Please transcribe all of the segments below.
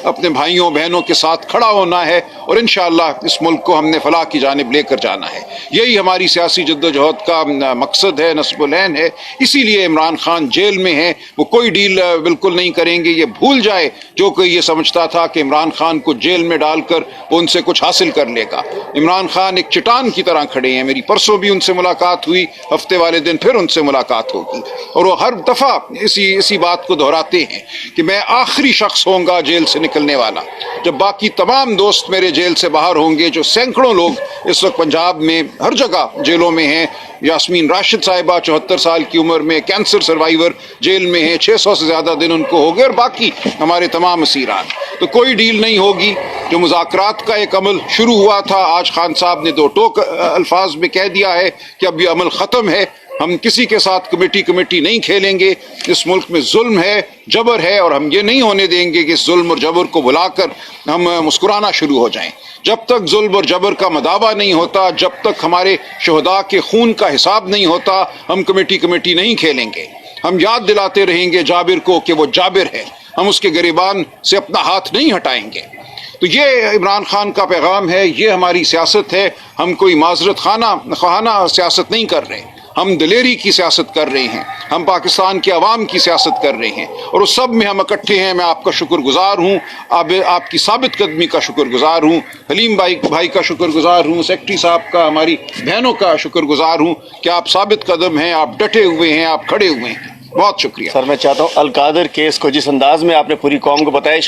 اپنے بھائیوں بہنوں کے ساتھ کھڑا ہونا ہے اور انشاءاللہ اس ملک کو ہم نے فلاح کی جانب لے کر جانا ہے. یہی ہماری سیاسی جدوجہد کا مقصد ہے، نصب العین ہے. اسی لیے عمران خان جیل میں ہیں. وہ کوئی ڈیل بالکل نہیں کریں گے. یہ بھول جائے جو کوئی یہ سمجھتا تھا کہ عمران خان کو جیل میں ڈال کر وہ ان سے کچھ حاصل کر لے گا. عمران خان ایک چٹان کی طرح کھڑے ہیں. میری پرسوں بھی ان سے ملاقات ہوئی، ہفتے والے دن پھر ان سے ملاقات ہوگی، اور وہ ہر دفعہ اسی بات کو دہراتے ہیں کہ میں آخری شخص ہوں گا جیل سے نکلنے والا. جب باقی تمام دوست میرے جیل سے باہر ہوں گے، جو سینکڑوں لوگ اس وقت پنجاب میں ہر جگہ جیلوں میں ہیں. یاسمین راشد صاحبہ 74 سال کی عمر میں کینسر سروائیور جیل میں ہیں، 600 سے زیادہ دن ان کو ہو گئے، اور باقی ہمارے تمام اسیران. تو کوئی ڈیل نہیں ہوگی. جو مذاکرات کا ایک عمل شروع ہوا تھا، آج خان صاحب نے دو ٹوک الفاظ میں کہہ دیا ہے کہ اب یہ عمل ختم ہے. ہم کسی کے ساتھ کمیٹی نہیں کھیلیں گے. اس ملک میں ظلم ہے، جبر ہے، اور ہم یہ نہیں ہونے دیں گے کہ اس ظلم اور جبر کو بلا کر ہم مسکرانا شروع ہو جائیں. جب تک ظلم اور جبر کا مداوع نہیں ہوتا، جب تک ہمارے شہداء کے خون کا حساب نہیں ہوتا، ہم کمیٹی نہیں کھیلیں گے. ہم یاد دلاتے رہیں گے جابر کو کہ وہ جابر ہے. ہم اس کے گریبان سے اپنا ہاتھ نہیں ہٹائیں گے. تو یہ عمران خان کا پیغام ہے، یہ ہماری سیاست ہے. ہم کوئی معذرت خواہانہ سیاست نہیں کر رہے، ہم دلیری کی سیاست کر رہے ہیں. ہم پاکستان کے عوام کی سیاست کر رہے ہیں، اور اس سب میں ہم اکٹھے ہیں. میں آپ کا شکر گزار ہوں، آپ کی ثابت قدمی کا شکر گزار ہوں، حلیم بھائی کا شکر گزار ہوں، سیکٹری صاحب کا، ہماری بہنوں کا شکر گزار ہوں کہ آپ ثابت قدم ہیں، آپ ڈٹے ہوئے ہیں، آپ کھڑے ہوئے ہیں. بہت شکریہ. سر میں چاہتا ہوں القادر کیس کو جس انداز میں آپ نے پوری قوم کو بتایا، اس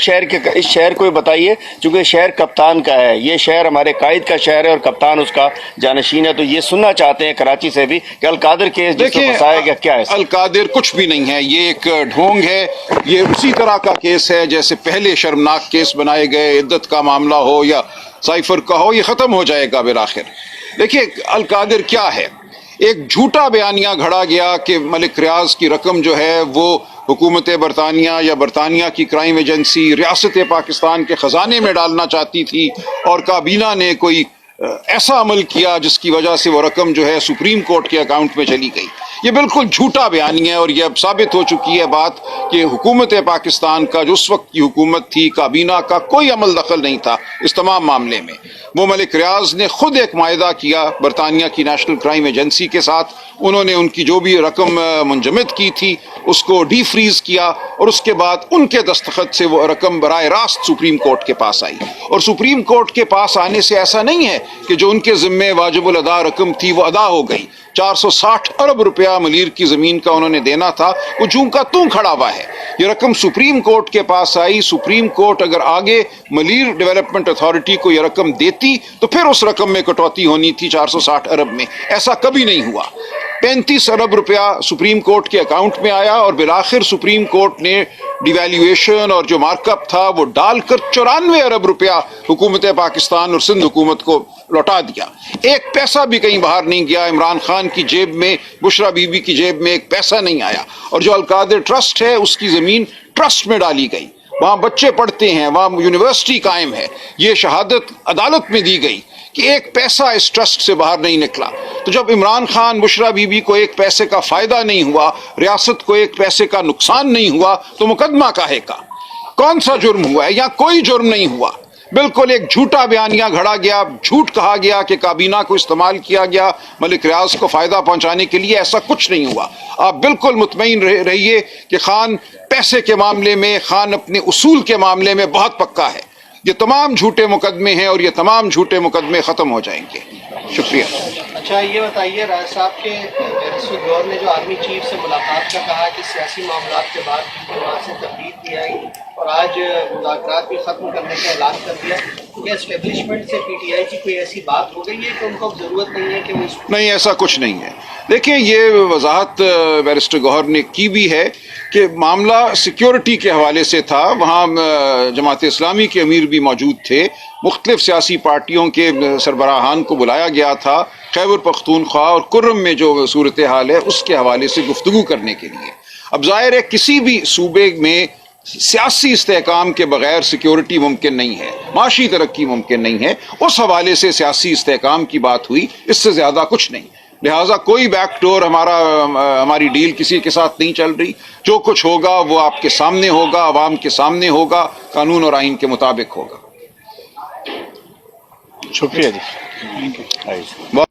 شہر کو بتائیے، چونکہ شہر کپتان کا ہے، یہ شہر ہمارے قائد کا شہر ہے اور کپتان اس کا جانشین ہے. تو یہ سننا چاہتے ہیں کراچی سے بھی کہ القادر کیس جس کو پھنسایا گیا کیا ہے؟ القادر کچھ بھی نہیں ہے. یہ ایک ڈھونگ ہے. یہ اسی طرح کا کیس ہے جیسے پہلے شرمناک کیس بنائے گئے، عدت کا معاملہ ہو یا سائفر کا ہو، یہ ختم ہو جائے گا بالآخر. دیکھیے القادر کیا ہے، ایک جھوٹا بیانیہ گھڑا گیا کہ ملک ریاض کی رقم جو ہے وہ حکومت برطانیہ یا برطانیہ کی کرائم ایجنسی ریاست پاکستان کے خزانے میں ڈالنا چاہتی تھی، اور کابینہ نے کوئی ایسا عمل کیا جس کی وجہ سے وہ رقم جو ہے سپریم کورٹ کے اکاؤنٹ میں چلی گئی. یہ بالکل جھوٹا بیانیہ ہے، اور یہ اب ثابت ہو چکی ہے بات کہ حکومت پاکستان کا جو اس وقت کی حکومت تھی، کابینہ کا کوئی عمل دخل نہیں تھا اس تمام معاملے میں. وہ ملک ریاض نے خود ایک معاہدہ کیا برطانیہ کی نیشنل کرائم ایجنسی کے ساتھ. انہوں نے ان کی جو بھی رقم منجمد کی تھی اس کو ڈی فریز کیا، اور اس کے بعد ان کے دستخط سے وہ رقم براہ راست سپریم کورٹ کے پاس آئی. اور سپریم کورٹ کے پاس آنے سے ایسا نہیں ہے کہ جو ان کے ذمے واجب الادا رقم تھی وہ ادا ہو گئی. 460 ارب روپیہ ملیر کی زمین کا انہوں نے دینا تھا، وہ جوں کا توں کھڑا ہوا ہے. یہ رقم سپریم کورٹ کے پاس آئی. سپریم کورٹ اگر آگے ملیر ڈیولپمنٹ اتھارٹی کو یہ رقم دیتی تو پھر اس رقم میں کٹوتی ہونی تھی 460 ارب میں. ایسا کبھی نہیں ہوا. 35 ارب روپیہ سپریم کورٹ کے اکاؤنٹ میں آیا، اور بالآخر سپریم کورٹ نے ڈیویلیویشن اور جو مارک اپ تھا وہ ڈال کر 94 ارب روپیہ حکومت پاکستان اور سندھ حکومت کو لوٹا دیا. ایک پیسہ بھی کہیں باہر نہیں گیا. عمران خان کی جیب میں، بشرا بی بی کی جیب میں ایک پیسہ نہیں آیا. اور جو القادر ٹرسٹ ہے اس کی زمین ٹرسٹ میں ڈالی گئی. وہاں بچے پڑھتے ہیں، وہاں یونیورسٹی قائم ہے. یہ شہادت عدالت میں دی گئی کہ ایک پیسہ اس ٹرسٹ سے باہر نہیں نکلا. تو جب عمران خان، بشرا بی بی کو ایک پیسے کا فائدہ نہیں ہوا، ریاست کو ایک پیسے کا نقصان نہیں ہوا، تو مقدمہ کاہے کا؟ کون سا جرم ہوا ہے؟ یا کوئی جرم نہیں ہوا. بالکل ایک جھوٹا بیانیہ گھڑا گیا، جھوٹ کہا گیا کہ کابینہ کو استعمال کیا گیا ملک ریاض کو فائدہ پہنچانے کے لیے. ایسا کچھ نہیں ہوا. آپ بالکل مطمئن رہیے کہ خان پیسے کے معاملے میں، خان اپنے اصول کے معاملے میں بہت پکا ہے. یہ تمام جھوٹے مقدمے ہیں اور یہ تمام جھوٹے مقدمے ختم ہو جائیں گے. شکریہ. اچھا یہ بتائیے، راج صاحب کے ریاست گور نے جو آرمی چیف سے ملاقات کا کہا کہ سیاسی معاملات کے بعد وہاں سے تبدیل کی جائے گی، اور آج مذاکرات بھی ختم کرنے کا اعلان کر دیا. کیا اسٹیبلشمنٹ سے پی ٹی آئی کی کوئی ایسی بات ہو گئی ہے کہ ان کو ضرورت نہیں ہے کہ وہ نہیں، ایسا کچھ نہیں ہے. دیکھیں یہ وضاحت بیرسٹر گوہر نے کی بھی ہے کہ معاملہ سیکیورٹی کے حوالے سے تھا. وہاں جماعت اسلامی کے امیر بھی موجود تھے، مختلف سیاسی پارٹیوں کے سربراہان کو بلایا گیا تھا خیبر پختونخوا اور کرم میں جو صورتحال ہے اس کے حوالے سے گفتگو کرنے کے لیے. اب ظاہر ہے کسی بھی صوبے میں سیاسی استحکام کے بغیر سیکیورٹی ممکن نہیں ہے، معاشی ترقی ممکن نہیں ہے. اس حوالے سے سیاسی استحکام کی بات ہوئی، اس سے زیادہ کچھ نہیں. لہٰذا کوئی بیک ڈور ہماری ڈیل کسی کے ساتھ نہیں چل رہی. جو کچھ ہوگا وہ آپ کے سامنے ہوگا, عوام کے سامنے ہوگا, قانون اور آئین کے مطابق ہوگا. شکریہ جی.